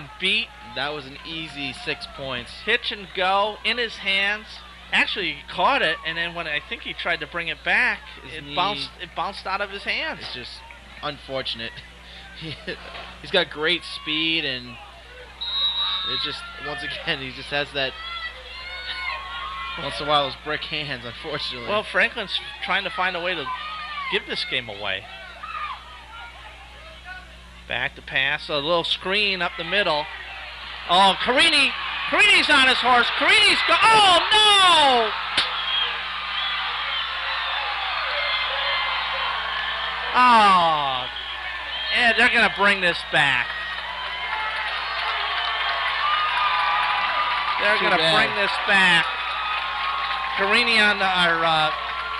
him beat. That was an easy 6 points. Hitch and go in his hands. Actually, he caught it, and then when I think he tried to bring it back, it bounced out of his hands. It's just unfortunate. He's got great speed, and it just, once again, he just has that, once in a while, those brick hands, unfortunately. Well, Franklin's trying to find a way to give this game away. Back to pass, a little screen up the middle. Oh, Carini's on his horse. Oh, no! Oh, and they're going to bring this back. They're going to bring this back. Carini on the,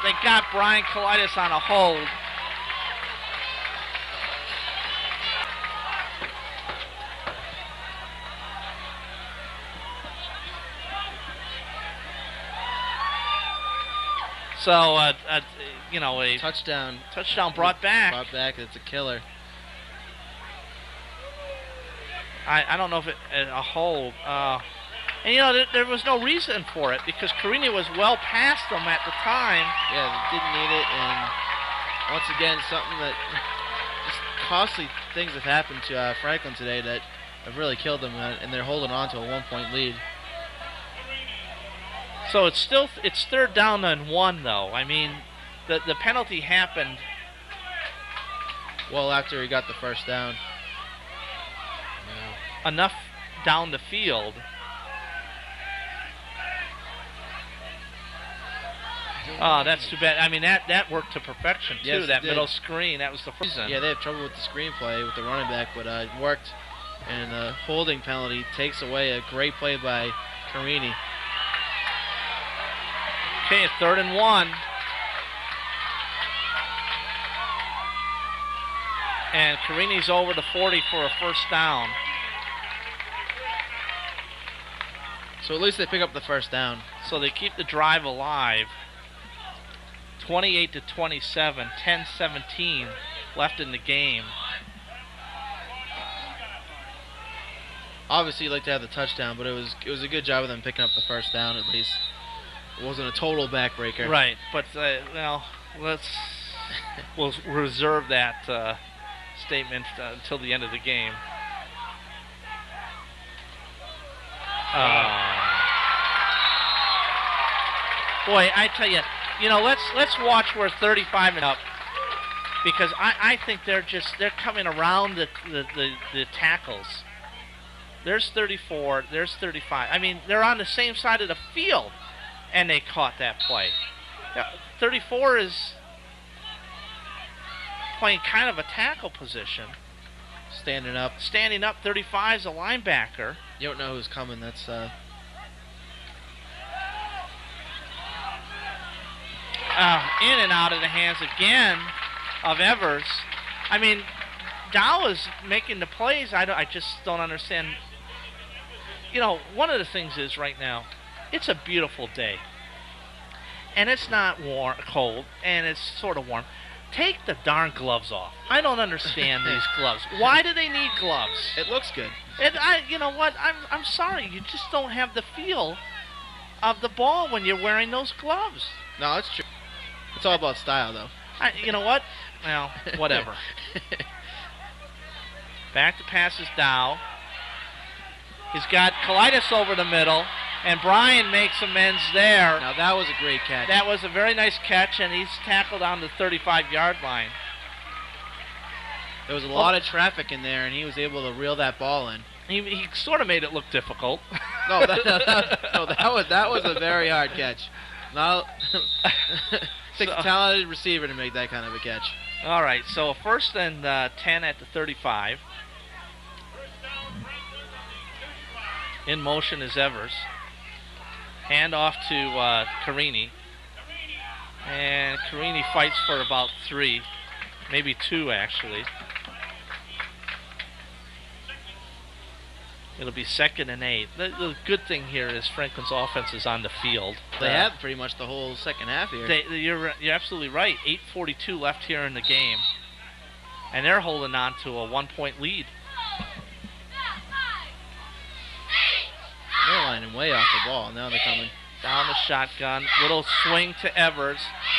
they got Brian Kalidas on a hold. So, you know, a touchdown brought back. It's a killer. I don't know if a hold. And, you know, there was no reason for it because Carini was well past them at the time. Yeah, they didn't need it. And once again, something that just costly things have happened to Franklin today that have really killed them, and they're holding on to a 1-point lead. So it's 3rd down and 1, though. I mean, the penalty happened well after he got the first down. Yeah. Enough down the field. Oh, that's too bad. I mean, that worked to perfection, too, yes, that middle screen. That was the first reason. Yeah, they have trouble with the screenplay with the running back, but it worked. And the holding penalty takes away a great play by Carini. Okay, 3rd and 1. And Carini's over the 40 for a first down. So at least they pick up the first down. So they keep the drive alive. 28-27, 10-17 left in the game. Obviously, you'd like to have the touchdown, but it was a good job of them picking up the first down at least. It wasn't a total backbreaker. Right, but well, we'll reserve that statement until the end of the game. Boy, I tell you, you know, let's watch where 35 is up, because I think they're coming around the tackles. There's 34, there's 35. I mean, they're on the same side of the field, and they caught that play. 34 is playing kind of a tackle position. Standing up. 35 is a linebacker. You don't know who's coming. That's in and out of the hands again of Evers. I mean, Dow is making the plays. I just don't understand. You know, one of the things is right now, it's a beautiful day. And it's not cold, and it's sort of warm. Take the darn gloves off. I don't understand these gloves. Why do they need gloves? It looks good. And you know what? I'm sorry. You just don't have the feel of the ball when you're wearing those gloves. No, it's true. It's all about style, though. You know what? Well, whatever. Back to passes Dow. He's got Kalidas over the middle, and Brian makes amends there. Now that was a great catch. That was a very nice catch, and he's tackled on the 35-yard line. There was a lot of traffic in there, and he was able to reel that ball in. He sort of made it look difficult. No, that was a very hard catch. Now, takes a talented receiver to make that kind of a catch. All right, so 1st and 10 at the 35. In motion is Evers. Hand off to Carini. And Carini fights for about 3, maybe 2 actually. It'll be 2nd and 8. The good thing here is Franklin's offense is on the field. They have pretty much the whole second half here. You're absolutely right. 8:42 left here in the game. And they're holding on to a 1-point lead. way off the ball. Now they're coming. Down the shotgun. Little swing to Evers.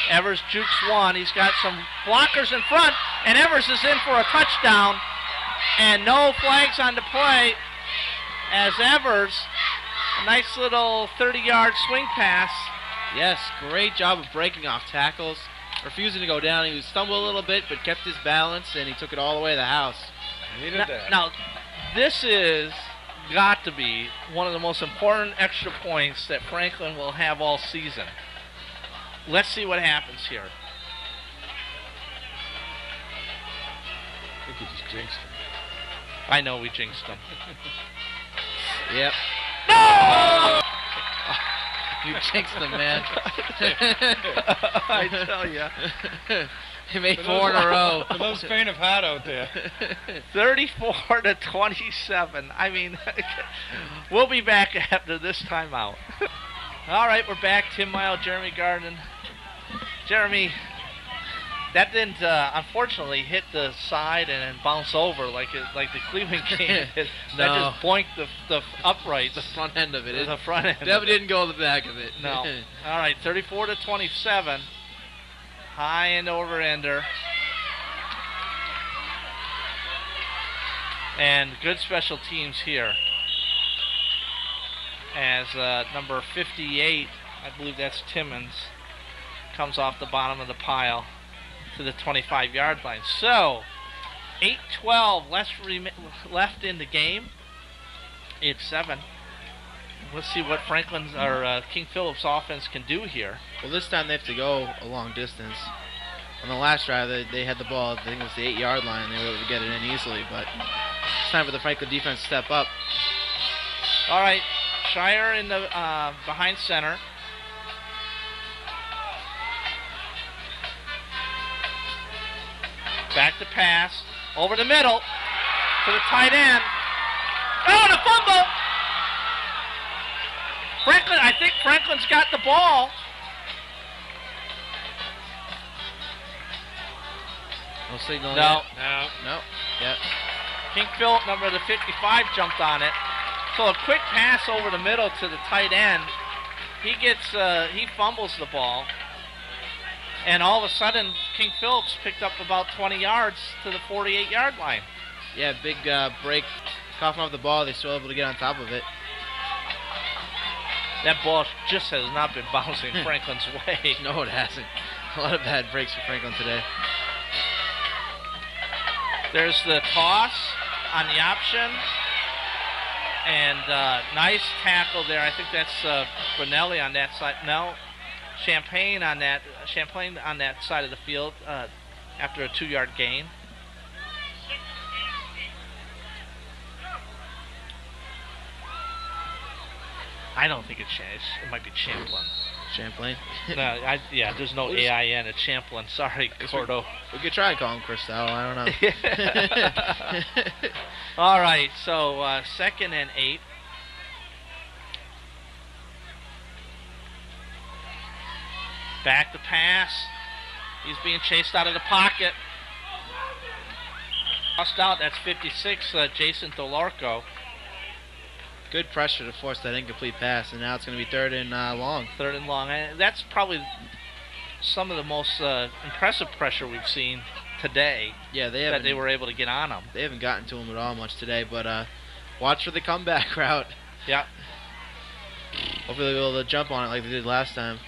Evers jukes one. He's got some blockers in front, and Evers is in for a touchdown. And no flags on the play as Evers, a nice little 30-yard swing pass. Yes, great job of breaking off tackles. Refusing to go down. He stumbled a little bit, but kept his balance, and he took it all the way to the house. Now, this is got to be one of the most important extra points that Franklin will have all season. Let's see what happens here. I think he just jinxed him. I know we jinxed him. Yep. No! You jinxed him, man. I tell you. He made 4 in a row. For those faint of heart out there. 34-27. I mean, we'll be back after this timeout. All right, we're back. Tim Mile, Jeremy Garden. Jeremy, that didn't unfortunately hit the side and then bounce over like the Cleveland game did. That just boinked the upright. The front end of it. The front end. Definitely didn't go to the back of it. No. All right, 34-27. High and over-ender. And good special teams here. As number 58, I believe that's Timmons, comes off the bottom of the pile to the 25-yard line. So, 8:12 left in the game. 8-7. Let's see what Franklin's or King Philip's offense can do here. Well, this time they have to go a long distance. On the last drive, they had the ball. I think it was the 8-yard line. They were able to get it in easily, but it's time for the Franklin defense to step up. All right, Shire in the behind center. Back to pass over the middle to the tight end. Oh, the fumble! Franklin, I think Franklin's got the ball. No signal No. yet. No. Yep. King Philip, number the 55, jumped on it. So a quick pass over the middle to the tight end. He fumbles the ball. And all of a sudden, King Phillips picked up about 20 yards to the 48-yard line. Yeah, big break. Coughing off the ball. They're still able to get on top of it. That ball just has not been bouncing Franklin's way. No, it hasn't. A lot of bad breaks for Franklin today. There's the toss on the option. And nice tackle there. I think that's Brunelli on that side. No, Champagne on that side of the field after a 2-yard gain. I don't think it's it might be Champlin. Champlain? No, there's no A-I-N. It's Champlin. Sorry, Cordo. We could try and call him Cristal. I don't know. All right, so 2nd and 8. Back to pass. He's being chased out of the pocket. Crossed out. That's 56, Jason Dolarco. Good pressure to force that incomplete pass, and now it's going to be 3rd and long. 3rd and long. And that's probably some of the most impressive pressure we've seen today. Yeah, they were able to get on him. They haven't gotten to him at all much today, but watch for the comeback route. Yeah. Hopefully they'll be able to jump on it like they did last time.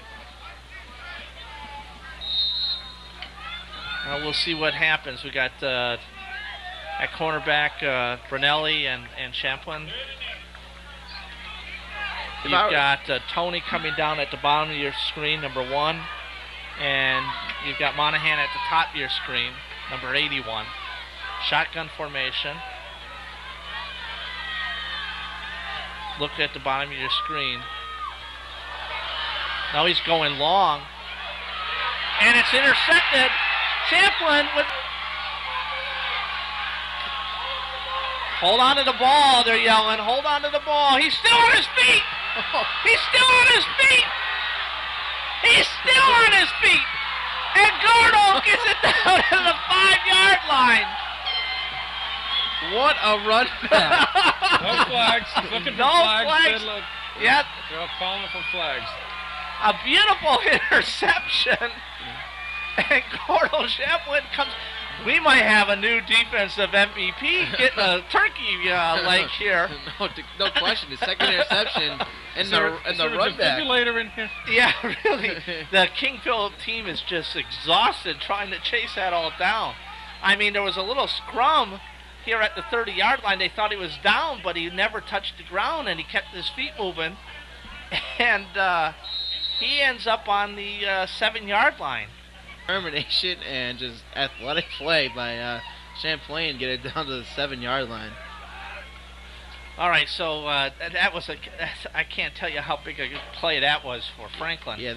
We'll see what happens. We got at cornerback Brunelli and Champlin. You've got Tony coming down at the bottom of your screen, number 1. And you've got Monahan at the top of your screen, number 81. Shotgun formation. Look at the bottom of your screen. Now he's going long. And it's intercepted. Champlin with... Hold on to the ball, they're yelling. Hold on to the ball. He's still on his feet. He's still on his feet. He's still on his feet. And Gordo gets it down to the 5-yard line. What a run back. No flags. He's looking for No flags. flags. Yeah, They're all calling for flags. a beautiful interception. And Gordo Shevlin comes. We might have a new defensive MVP getting a turkey leg here. No question. His second interception and the run back. Defibrillator in here. Yeah, really. The King Philip team is just exhausted trying to chase that all down. I mean, there was a little scrum here at the 30-yard line. They thought he was down, but he never touched the ground, and he kept his feet moving. And he ends up on the 7-yard line. Determination and just athletic play by Champlain get it down to the 7-yard line. All right, so that was I can't tell you how big a play that was for Franklin. Yeah,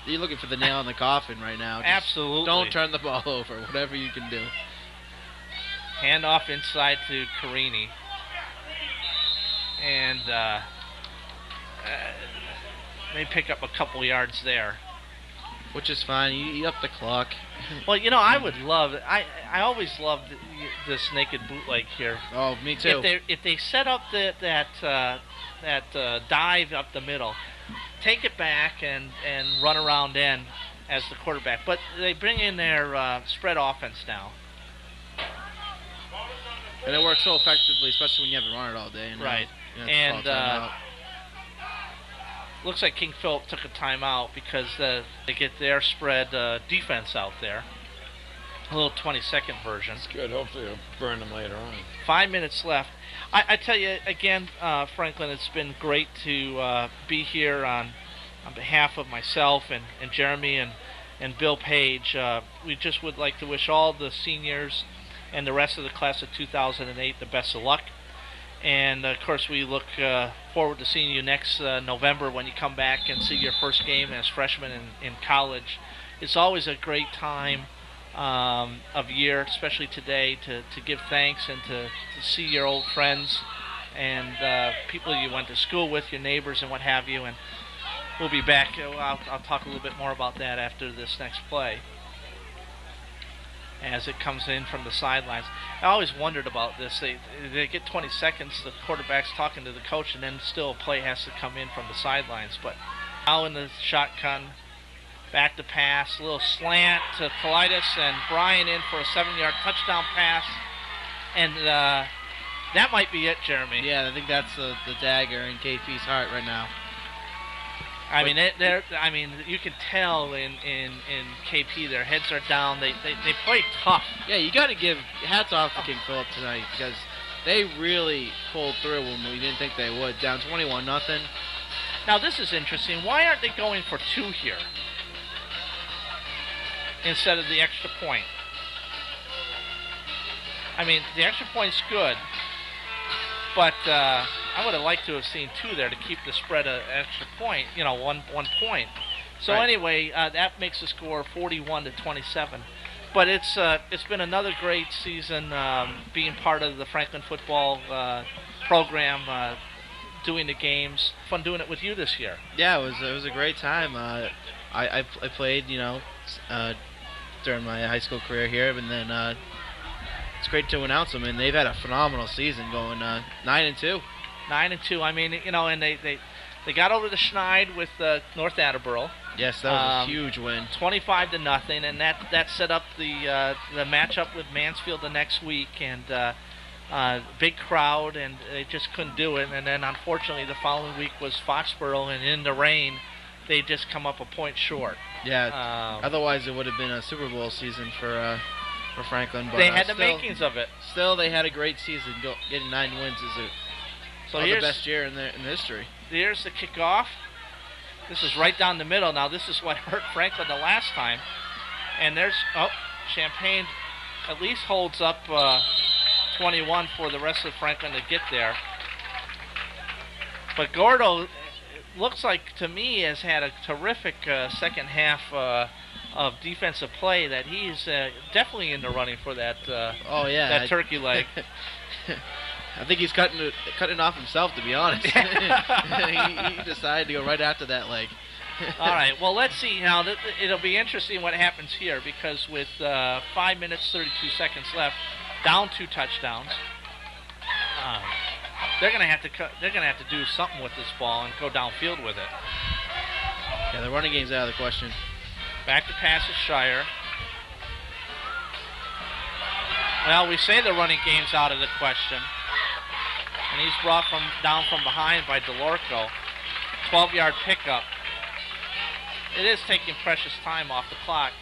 you're looking for the nail in the coffin right now. Just absolutely. Don't turn the ball over, whatever you can do. Hand off inside to Carini. And they pick up a couple yards there. Which is fine. You eat up the clock. Well, I would love. I always loved this naked bootleg here. Oh, me too. If they set up that dive up the middle, take it back and run around in as the quarterback. But they bring in their spread offense now. And it works so effectively, especially when you haven't run it all day. Right. And looks like King Philip took a timeout because they get their spread defense out there. A little 20-second version. That's good. Hopefully it'll burn them later on. 5 minutes left. I tell you, again, Franklin, it's been great to be here on behalf of myself and Jeremy and Bill Page. We just would like to wish all the seniors and the rest of the class of 2008 the best of luck. And, of course, we look forward to seeing you next November when you come back and see your first game as freshmen in college. It's always a great time of year, especially today, to give thanks and to see your old friends and people you went to school with, your neighbors and what have you. And we'll be back. I'll talk a little bit more about that after this next play as it comes in from the sidelines. I always wondered about this. They get 20 seconds, the quarterback's talking to the coach, and then still a play has to come in from the sidelines. But now in the shotgun, back to pass, a little slant to Kalidas, and Brian in for a 7-yard touchdown pass. And that might be it, Jeremy. Yeah, I think that's the dagger in KP's heart right now. I mean, you can tell in KP their heads are down. They play tough. Yeah, you got to give hats off to King Philip tonight because they really pulled through when we didn't think they would. Down 21-0. Now this is interesting. Why aren't they going for 2 here instead of the extra point? I mean, the extra point's good, but I would have liked to have seen 2 there to keep the spread an extra point, one point. So right. Anyway, that makes the score 41-27. But it's been another great season being part of the Franklin football program, doing the games. Fun doing it with you this year. Yeah, it was a great time. I played, during my high school career here, and then it's great to announce them, and they've had a phenomenal season going 9-2. 9-2. I mean, and they got over the Schneid with North Attleboro. Yes, that was a huge win. 25-0, and that set up the matchup with Mansfield the next week, and big crowd, and they just couldn't do it. And then unfortunately, the following week was Foxborough, and in the rain, they just come up a point short. Yeah. Otherwise, it would have been a Super Bowl season for Franklin. But they had the makings of it. Still, they had a great season. Getting 9 wins is the best year in history. Here's the kickoff. This is right down the middle. Now, this is what hurt Franklin the last time. And there's, Champaign at least holds up 21 for the rest of Franklin to get there. But Gordo, looks like to me, has had a terrific second half of defensive play that he's definitely in the running for that that turkey leg. I think he's cutting it off himself, to be honest. he decided to go right after that leg. All right, well, let's see now. It'll be interesting what happens here because with 5 minutes, 32 seconds left, down 2 touchdowns. they're gonna have to do something with this ball and go downfield with it. Yeah, the running game's out of the question. Back to pass is Shire. Well, we say the running game's out of the question. And he's brought down from behind by DeLorco. 12-yard pickup. It is taking precious time off the clock.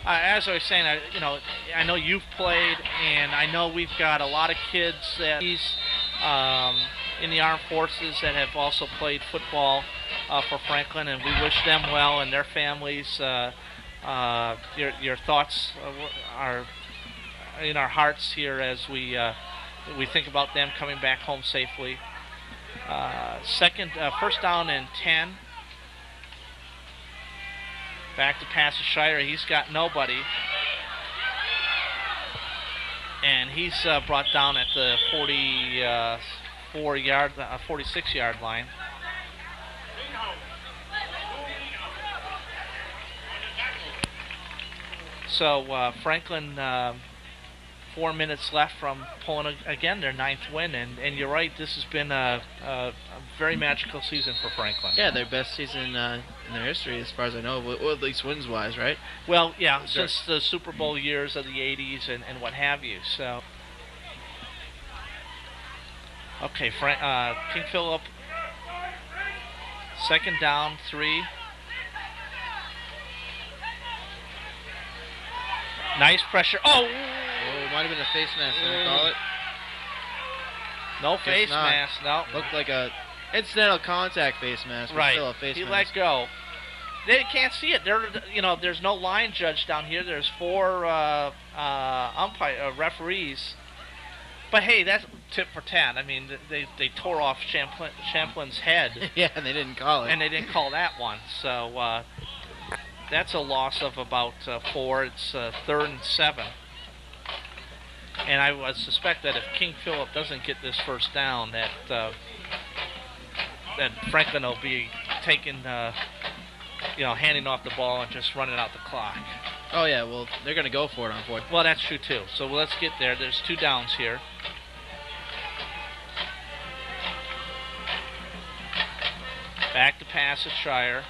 As I was saying, I know you've played, and I know we've got a lot of kids that in the armed forces that have also played football for Franklin, and we wish them well and their families. Your thoughts are in our hearts here as we think about them coming back home safely. First down and 10. Back to pass to Shire. He's got nobody. And he's brought down at the 46-yard line. So Franklin, 4 minutes left from pulling again their 9th win, and you're right, this has been a very magical season for Franklin. Yeah, their best season in their history, as far as I know, well, at least wins-wise, right? Well, yeah, since the Super Bowl years of the 80s and what have you. So, okay, King Philip, 2nd down, 3. Nice pressure. Oh! Might have been a face mask, did I call it? No face mask, no. Looked like a incidental contact face mask, but right. Still a face He mask. let go. They can't see it. There's no line judge down here. There's 4 referees. But hey, that's tit for tat. I mean, they tore off Champlin's head. Yeah, and they didn't call it. And they didn't call that one. So that's a loss of about 4. It's 3rd and 7. And I would suspect that if King Philip doesn't get this first down, that Franklin will be taking, handing off the ball and just running out the clock. Oh yeah, well they're gonna go for it on 4th. Well, that's true too. So let's get there. There's 2 downs here. Back to pass at Shire.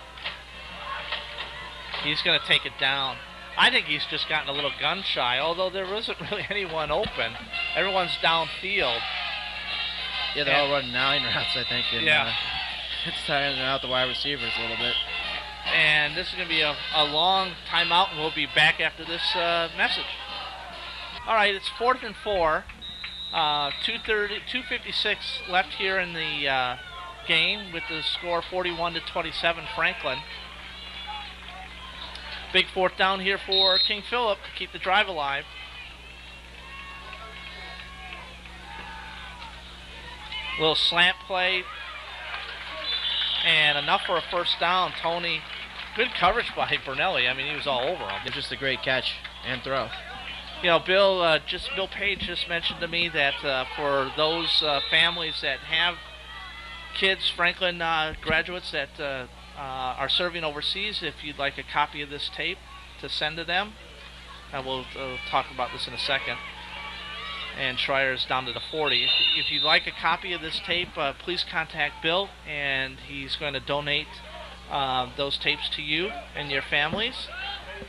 He's going to take it down. I think he's just gotten a little gun shy, although there isn't really anyone open. Everyone's downfield. Yeah, they're all running 9 routes, I think. And, yeah. It's tiring out the wide receivers a little bit. And this is going to be a long timeout, and we'll be back after this message. All right, it's 4th and 4. 2:56 left here in the game with the score 41-27 Franklin. Big 4th down here for King Philip to keep the drive alive. Little slant play. And enough for a first down. Tony, good coverage by Bernelli. I mean, he was all over him. It's just a great catch and throw. Bill Page just mentioned to me that for those families that have kids, Franklin graduates that are serving overseas, if you'd like a copy of this tape to send to them, and we'll talk about this in a second. And Schreier's down to the 40. If you'd like a copy of this tape, please contact Bill, and he's going to donate those tapes to you and your families.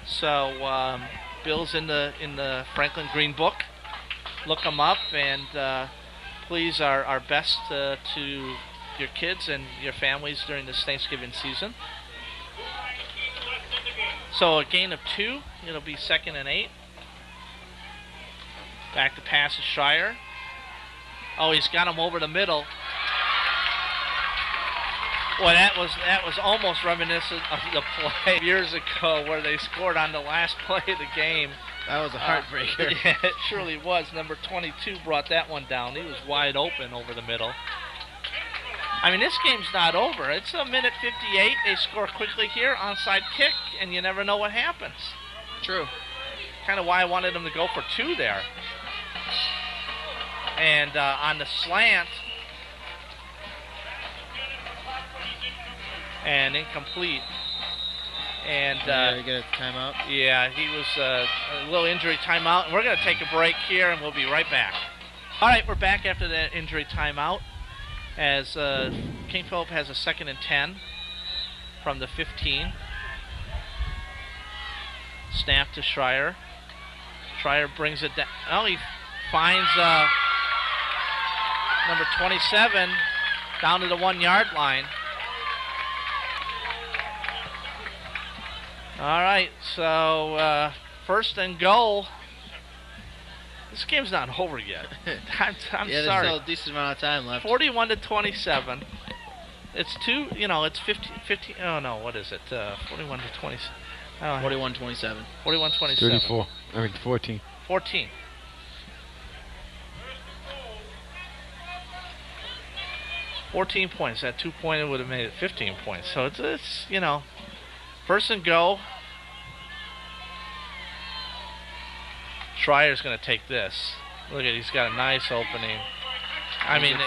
So Bill's in the Franklin Green Book. Look him up, and please our best to your kids and your families during this Thanksgiving season. So a gain of 2. It'll be 2nd and 8. Back to pass to Shire. Oh, he's got him over the middle. Boy, that was almost reminiscent of the play years ago where they scored on the last play of the game. That was a heartbreaker. Yeah, it surely was. Number 22 brought that one down. He was wide open over the middle. I mean, this game's not over. It's a minute 58. They score quickly here, onside kick, and you never know what happens. True. Kind of why I wanted them to go for 2 there. And on the slant, and incomplete. And you get a timeout. Yeah, he was a little injury timeout. And we're going to take a break here, and we'll be right back. All right, we're back after that injury timeout. as King Philip has a 2nd and 10 from the 15. Snap to Schreier. Schreier brings it down. Oh, he finds number 27 down to the 1-yard line. All right, so 1st and goal. This game's not over yet. I'm yeah, sorry. There's still a decent amount of time left. 41 to 27. It's it's 15. Oh no, what is it? 41 to 27. 41-27. 41-27. 34. 14. 14. Points. That 2-pointer would have made it 15 points. So it's 1st and go. Schreier's going to take this. Look at, he's got a nice opening. I mean, you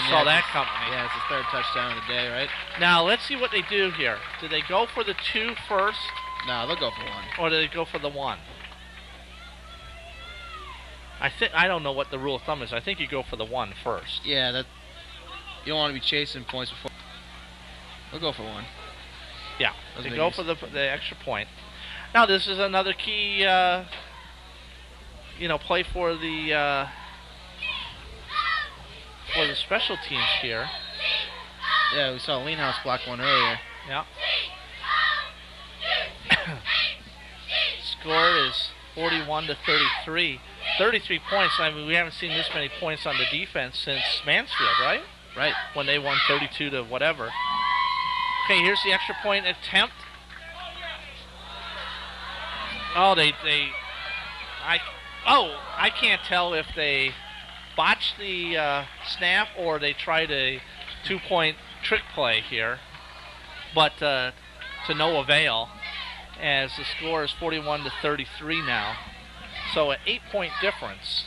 saw that coming. Yeah, it's his 3rd touchdown of the day, right? Now let's see what they do here. Do they go for the 2 first? No, they'll go for 1. Or do they go for the 1? I don't know what the rule of thumb is. I think you go for the 1 first. Yeah, that you don't want to be chasing points before. They'll go for 1. Yeah, they go for the extra point. Now this is another key, play for the special teams here. Yeah, we saw Leanhouse block 1 earlier. Yeah. Score is 41 to 33. 33 points. I mean, we haven't seen this many points on the defense since Mansfield, right? Right. When they won 32 to whatever. Okay, here's the extra point attempt. Oh, I can't tell if they botched the snap or they tried a 2-point trick play here, but to no avail, as the score is 41 to 33 now. So an 8-point difference,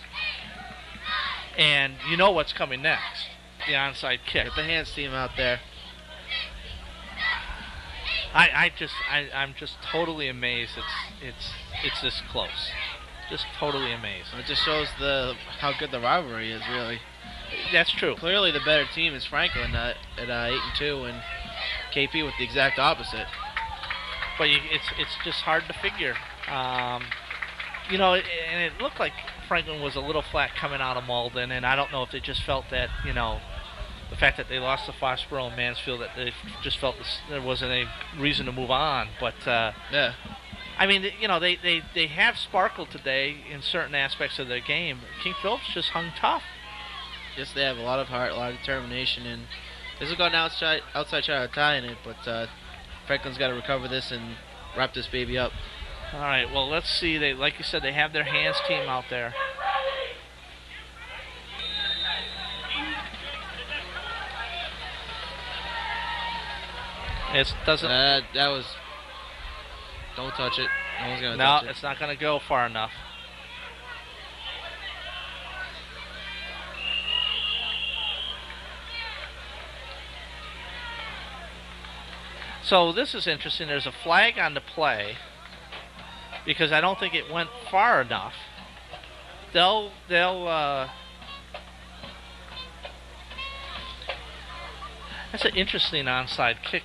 and you know what's coming next. The onside kick. Get the hands team out there. I'm just totally amazed. It's this close. Just totally amazed. It just shows how good the rivalry is, really. That's true. Clearly, the better team is Franklin at 8-2, and KP with the exact opposite. But it's just hard to figure. And it looked like Franklin was a little flat coming out of Malden, and I don't know if they just felt that, the fact that they lost to Foxborough and Mansfield, that they just felt there wasn't any reason to move on. But yeah, I mean, they have sparkled today in certain aspects of their game. King Philip's just hung tough. Yes, they have a lot of heart, a lot of determination, and this will go an outside shot of tying it, but Franklin's got to recover this and wrap this baby up. All right, well, let's see. They, like you said, they have their hands team out there. It doesn't. That was. Don't touch it. No one's gonna touch it. No, it's not gonna go far enough. So this is interesting. There's a flag on the play because I don't think it went far enough. They'll that's an interesting onside kick.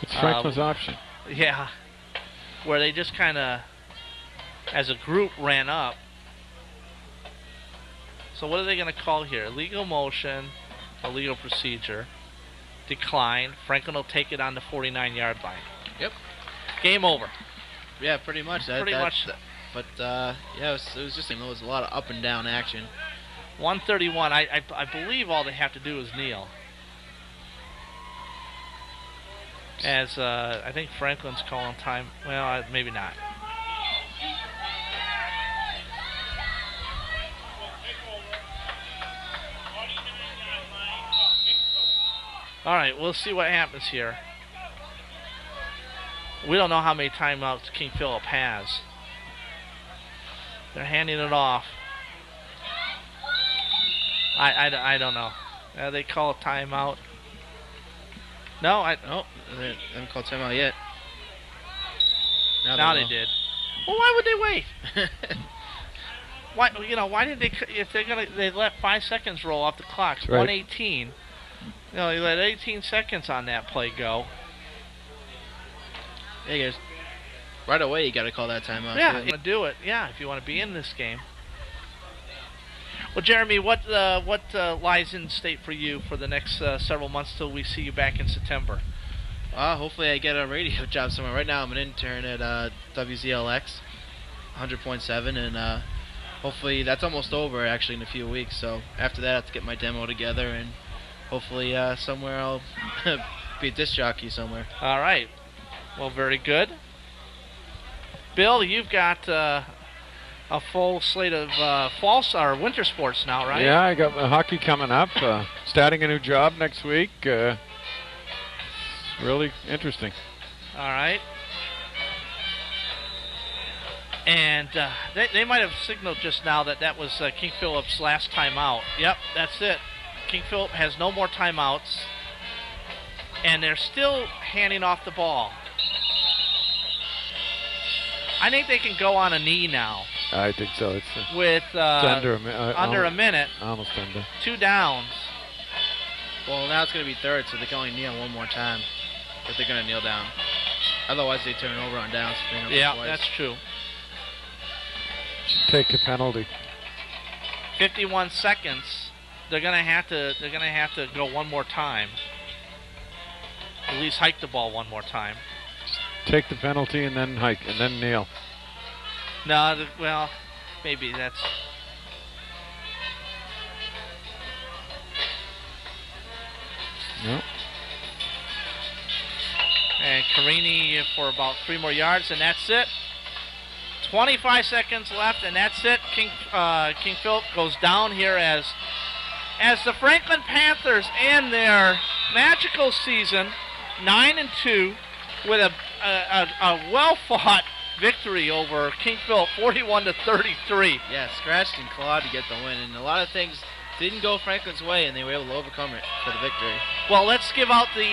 It's Franklin's option. Yeah, where they just kind of, as a group, ran up. So what are they going to call here? Illegal motion, illegal procedure, decline. Franklin will take it on the 49-yard line. Yep. Game over. Yeah, pretty much. Pretty much. But yeah, it was just there was a lot of up and down action. 131. I believe all they have to do is kneel. As I think Franklin's calling time. Well, maybe not. All right, we'll see what happens here. We don't know how many timeouts King Philip has. They're handing it off. I don't know. They call a timeout. No, they haven't called timeout yet. Now they did. Well, why would they wait? Why why did they if they let 5 seconds roll off the clock? That's right. 118. They let 18 seconds on that play go. Hey guys, right away you got to call that timeout. Yeah, you want to do it. Yeah, if you want to be in this game. Well, Jeremy, what lies in state for you for the next several months till we see you back in September? Hopefully I get a radio job somewhere. Right now I'm an intern at WZLX 100.7, and hopefully that's almost over actually in a few weeks. So after that I have to get my demo together, and hopefully somewhere I'll be a disc jockey somewhere. All right. Well, very good. Bill, you've got a full slate of fall or winter sports now, right? Yeah, I got hockey coming up. Starting a new job next week. It's really interesting. All right. And they might have signaled just now that was King Philip's last timeout. Yep, that's it. King Philip has no more timeouts. And they're still handing off the ball. I think they can go on a knee now. I think so. It's with under a minute. Almost under. 2 downs. Well, now it's going to be third, so they can only kneel one more time if they're going to kneel down. Otherwise, they turn over on downs. Yeah, that's true. Take a penalty. 51 seconds. They're going to have to go one more time. At least hike the ball one more time. Take the penalty and then hike and then kneel. No, well, maybe that's. No. And Carini for about 3 more yards, and that's it. 25 seconds left, and that's it. King Philip goes down here as the Franklin Panthers end their magical season, 9-2, with a well-fought victory over King Philip, 41-33. Yeah, scratched and clawed to get the win, and a lot of things didn't go Franklin's way, and they were able to overcome it for the victory. Well, let's give out the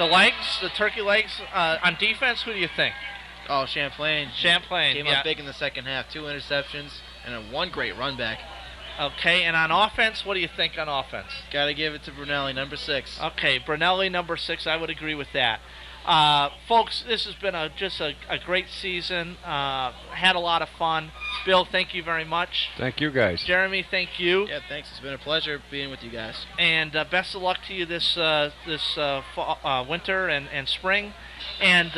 legs, the turkey legs on defense. Who do you think? Oh, Champlain. Champlain came up big in the second half. 2 interceptions and one great run back. Okay, and on offense, what do you think on offense? Got to give it to Brunelli, number 6. Okay, Brunelli, number 6. I would agree with that. Folks, this has been just a great season. Had a lot of fun. Bill, thank you very much. Thank you, guys. Jeremy, thank you. Yeah, thanks. It's been a pleasure being with you guys. And best of luck to you this winter and spring. And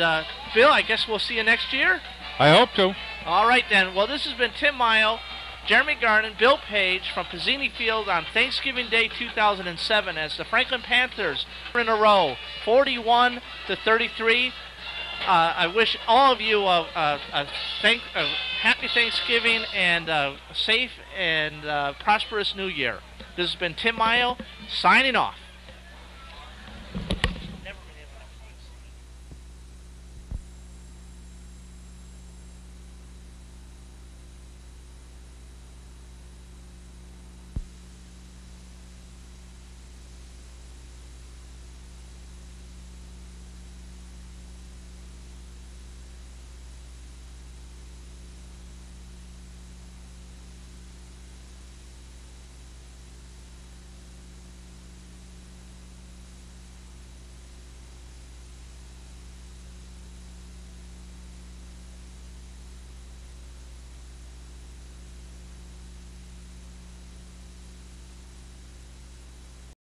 Bill, I guess we'll see you next year. I hope to. All right, then. Well, this has been Tim Mile, Jeremy Garden, Bill Page from Pizzini Field on Thanksgiving Day 2007 as the Franklin Panthers are in a row, 41-33. I wish all of you a happy Thanksgiving and a safe and prosperous New Year. This has been Tim Mile signing off.